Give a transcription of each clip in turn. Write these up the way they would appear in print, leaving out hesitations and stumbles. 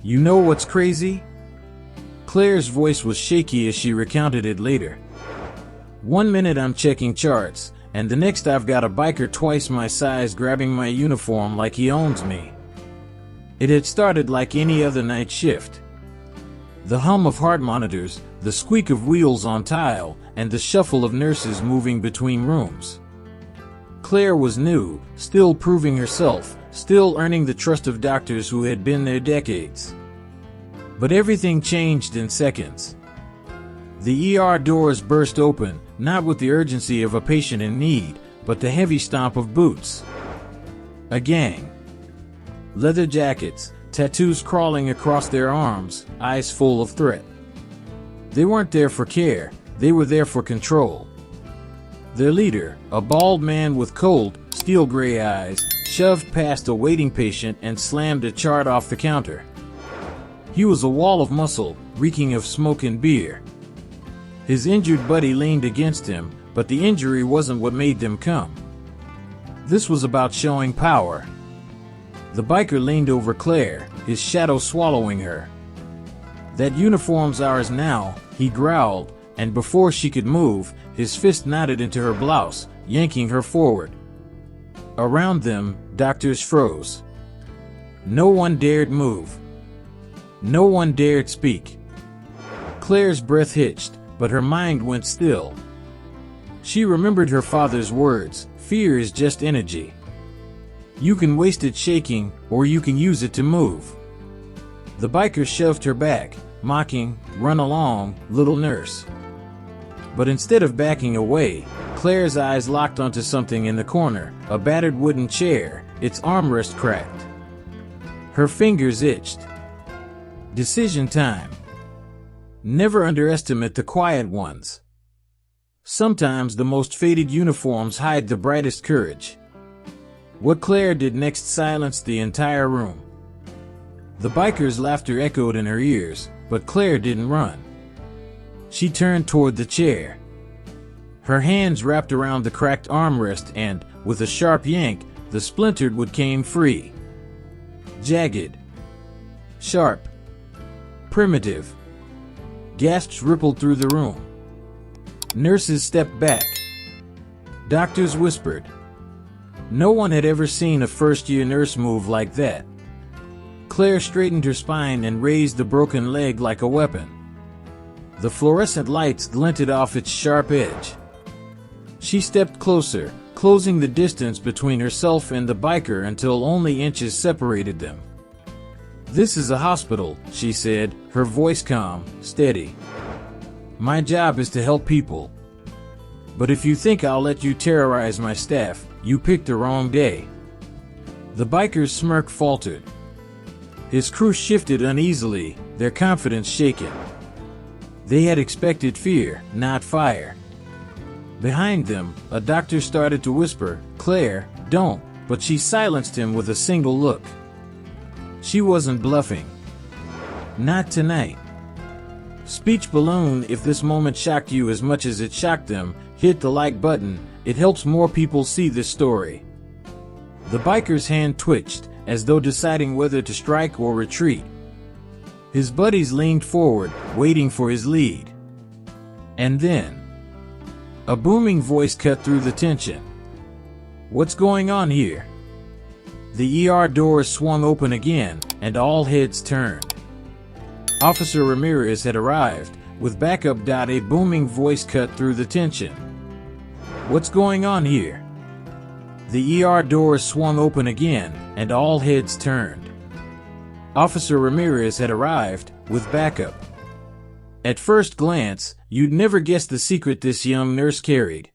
You know what's crazy? Claire's voice was shaky as she recounted it later. One minute I'm checking charts, and the next I've got a biker twice my size grabbing my uniform like he owns me. It had started like any other night shift. The hum of heart monitors, the squeak of wheels on tile, and the shuffle of nurses moving between rooms. Clare was new, still proving herself, still earning the trust of doctors who had been there decades. But everything changed in seconds. The ER doors burst open, not with the urgency of a patient in need, but the heavy stomp of boots. A gang. Leather jackets, tattoos crawling across their arms, eyes full of threat. They weren't there for care, they were there for control. Their leader, a bald man with cold, steel-gray eyes, shoved past a waiting patient and slammed a chart off the counter. He was a wall of muscle, reeking of smoke and beer. His injured buddy leaned against him, but the injury wasn't what made them come. This was about showing power. The biker leaned over Claire, his shadow swallowing her. "That uniform's ours now," he growled, and before she could move, his fist knotted into her blouse, yanking her forward. Around them, doctors froze. No one dared move. No one dared speak. Claire's breath hitched, but her mind went still. She remembered her father's words, "Fear is just energy. You can waste it shaking, or you can use it to move." The biker shoved her back, mocking, "Run along, little nurse." But instead of backing away, Claire's eyes locked onto something in the corner, a battered wooden chair, its armrest cracked. Her fingers itched. Decision time. Never underestimate the quiet ones. Sometimes the most faded uniforms hide the brightest courage. What Claire did next silenced the entire room. The biker's laughter echoed in her ears, but Claire didn't run. She turned toward the chair. Her hands wrapped around the cracked armrest and, with a sharp yank, the splintered wood came free. Jagged. Sharp. Primitive. Gasps rippled through the room. Nurses stepped back. Doctors whispered. No one had ever seen a first-year nurse move like that. Claire straightened her spine and raised the broken leg like a weapon. The fluorescent lights glinted off its sharp edge. She stepped closer, closing the distance between herself and the biker until only inches separated them. "This is a hospital," she said, her voice calm, steady. "My job is to help people. But if you think I'll let you terrorize my staff, you picked the wrong day." The biker's smirk faltered. His crew shifted uneasily, their confidence shaken. They had expected fear, not fire. Behind them, a doctor started to whisper, "Claire, don't," but she silenced him with a single look. She wasn't bluffing. Not tonight. Speech balloon. If this moment shocked you as much as it shocked them, hit the like button. It helps more people see this story. The biker's hand twitched, as though deciding whether to strike or retreat. His buddies leaned forward, waiting for his lead. And then, a booming voice cut through the tension. "What's going on here?" The ER doors swung open again, and all heads turned. Officer Ramirez had arrived, with backup. A booming voice cut through the tension. "What's going on here?" The ER doors swung open again, and all heads turned. Officer Ramirez had arrived, with backup. At first glance, you'd never guess the secret this young nurse carried.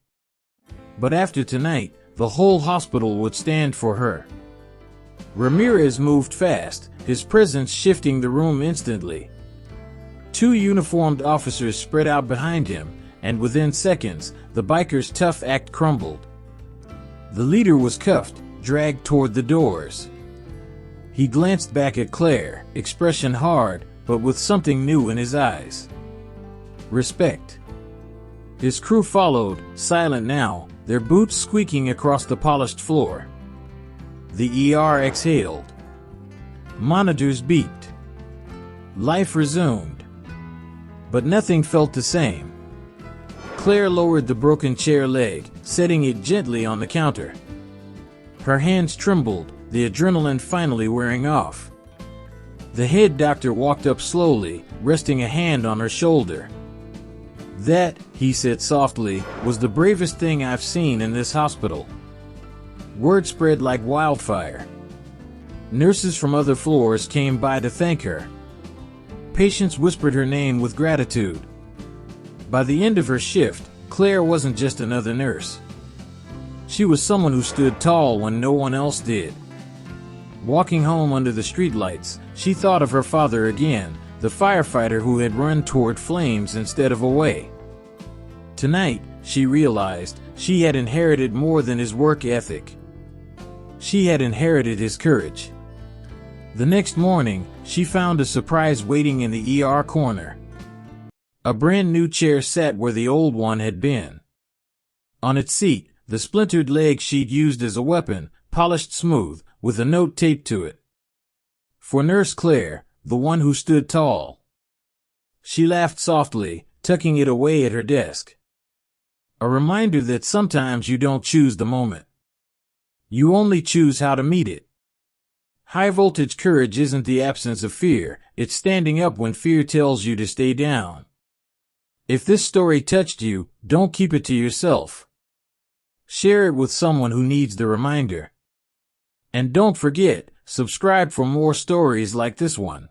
But after tonight, the whole hospital would stand for her. Ramirez moved fast, his presence shifting the room instantly. Two uniformed officers spread out behind him, and within seconds, the biker's tough act crumbled. The leader was cuffed, dragged toward the doors. He glanced back at Claire, expression hard, but with something new in his eyes. Respect. His crew followed, silent now, their boots squeaking across the polished floor. The ER exhaled. Monitors beeped. Life resumed. But nothing felt the same. Claire lowered the broken chair leg, setting it gently on the counter. Her hands trembled, the adrenaline finally wearing off. The head doctor walked up slowly, resting a hand on her shoulder. "That," he said softly, "was the bravest thing I've seen in this hospital." Word spread like wildfire. Nurses from other floors came by to thank her. Patients whispered her name with gratitude. By the end of her shift, Claire wasn't just another nurse. She was someone who stood tall when no one else did. Walking home under the streetlights, she thought of her father again, the firefighter who had run toward flames instead of away. Tonight, she realized, she had inherited more than his work ethic. She had inherited his courage. The next morning, she found a surprise waiting in the ER corner. A brand new chair sat where the old one had been. On its seat, the splintered leg she'd used as a weapon, polished smooth, with a note taped to it. For Nurse Clare, the one who stood tall. She laughed softly, tucking it away at her desk. A reminder that sometimes you don't choose the moment. You only choose how to meet it. High-voltage courage isn't the absence of fear, it's standing up when fear tells you to stay down. If this story touched you, don't keep it to yourself. Share it with someone who needs the reminder. And don't forget, subscribe for more stories like this one.